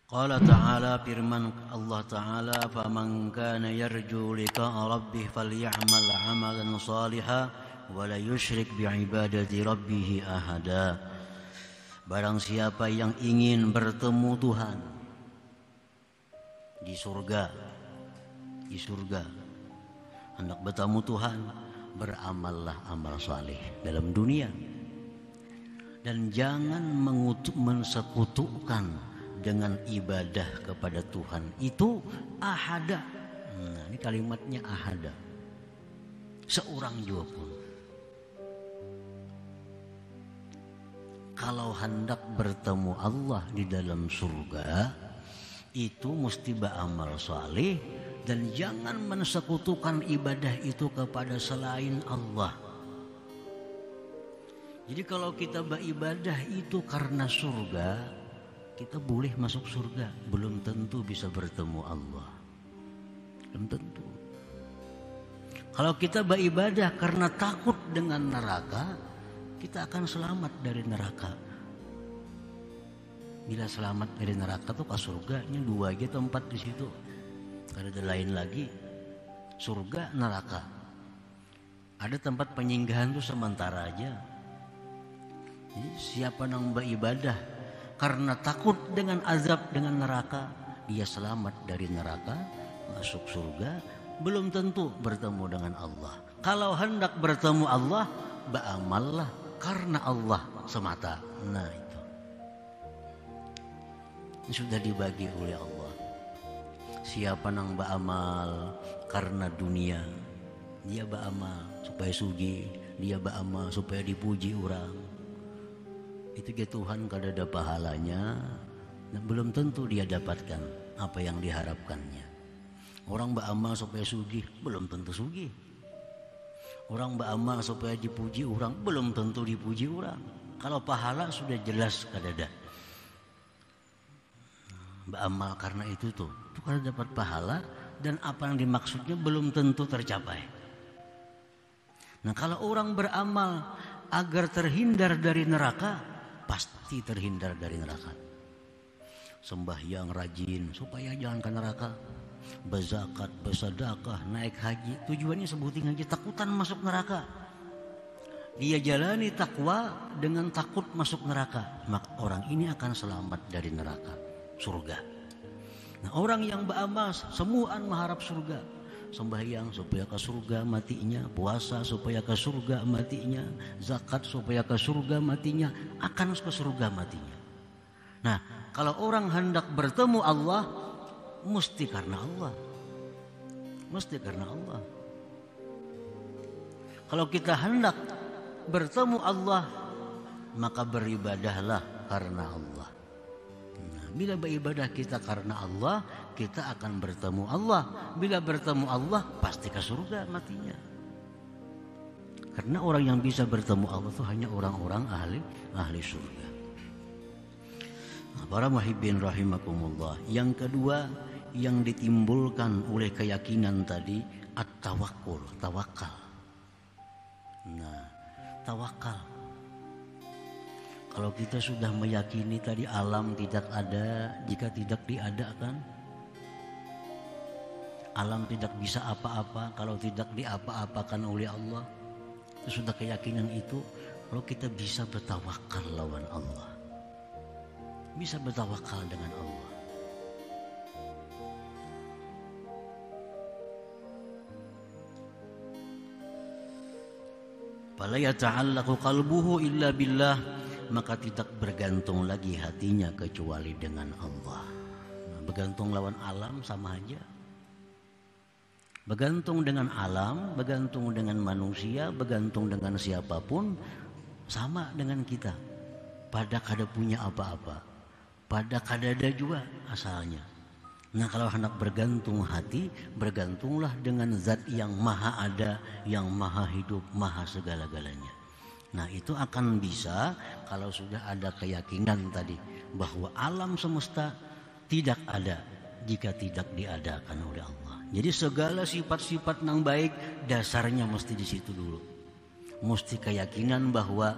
Qala ta'ala, firman Allah Ta'ala, faman kana yarju liqa'a rabbih falyamal 'amalan shalihan wa la yusyrik bi'ibadati rabbih ahada. Barang siapa yang ingin bertemu Tuhan di surga, hendak bertemu Tuhan, beramallah amal saleh dalam dunia dan jangan mensekutukan dengan ibadah kepada Tuhan itu ahada. Nah, ini kalimatnya ahada, seorang juga pun. Kalau hendak bertemu Allah di dalam surga itu mesti beramal saleh dan jangan mensekutukan ibadah itu kepada selain Allah. Jadi kalau kita beribadah itu karena surga, kita boleh masuk surga, belum tentu bisa bertemu Allah. Belum tentu. Kalau kita beribadah karena takut dengan neraka, kita akan selamat dari neraka. Bila selamat dari neraka tuh ke surga, ini dua aja tempat di situ. Karena ada lain lagi, surga, neraka. Ada tempat penyinggahan tuh sementara aja. Jadi siapa yang beribadah karena takut dengan azab, dengan neraka, dia selamat dari neraka, masuk surga, belum tentu bertemu dengan Allah. Kalau hendak bertemu Allah, beramallah karena Allah semata. Nah itu. Ini sudah dibagi oleh Allah. Siapa yang beramal karena dunia, dia beramal supaya sugih, dia beramal supaya dipuji orang. Itu dia Tuhan kalau ada pahalanya, dan belum tentu dia dapatkan apa yang diharapkannya. Orang beramal supaya sugih, belum tentu sugih. Orang beramal supaya dipuji orang, belum tentu dipuji orang. Kalau pahala sudah jelas kadada. Beramal karena itu tuh, itu kalau dapat pahala dan apa yang dimaksudnya belum tentu tercapai. Nah kalau orang beramal agar terhindar dari neraka, pasti terhindar dari neraka. Sembahyang rajin supaya jangan ke neraka. Berzakat, bersedekah, naik haji, tujuannya sebutin aja takutan masuk neraka. Dia jalani takwa dengan takut masuk neraka, maka orang ini akan selamat dari neraka, surga. Nah orang yang beramal semuaan mengharap surga. Sembahyang supaya ke surga matinya, puasa supaya ke surga matinya, zakat supaya ke surga matinya, akan ke surga matinya. Nah, kalau orang hendak bertemu Allah, mesti karena Allah. Mesti karena Allah. Kalau kita hendak bertemu Allah, maka beribadahlah karena Allah. Nah, bila beribadah kita karena Allah, kita akan bertemu Allah. Bila bertemu Allah, pasti ke surga matinya. Karena orang yang bisa bertemu Allah itu hanya orang-orang ahli surga. Nah, para muhibbin rahimakumullah. Yang kedua yang ditimbulkan oleh keyakinan tadi, at-tawakkul, tawakal. Nah, tawakal. Kalau kita sudah meyakini tadi alam tidak ada jika tidak diadakan, alam tidak bisa apa-apa kalau tidak diapa-apakan oleh Allah. Itu sudah keyakinan itu, kalau kita bisa bertawakal lawan Allah, bisa bertawakal dengan Allah. Fala yata'allaqu qalbuhu illa billah, maka tidak bergantung lagi hatinya kecuali dengan Allah. Nah, bergantung lawan alam sama aja. Bergantung dengan alam, bergantung dengan manusia, bergantung dengan siapapun, sama dengan kita. Pada kada punya apa-apa, pada kada ada juga asalnya. Nah kalau hendak bergantung hati, bergantunglah dengan zat yang maha ada, yang maha hidup, maha segala-galanya. Nah itu akan bisa kalau sudah ada keyakinan tadi bahwa alam semesta tidak ada jika tidak diadakan oleh Allah. Jadi segala sifat-sifat yang baik dasarnya mesti di situ dulu. Mesti keyakinan bahwa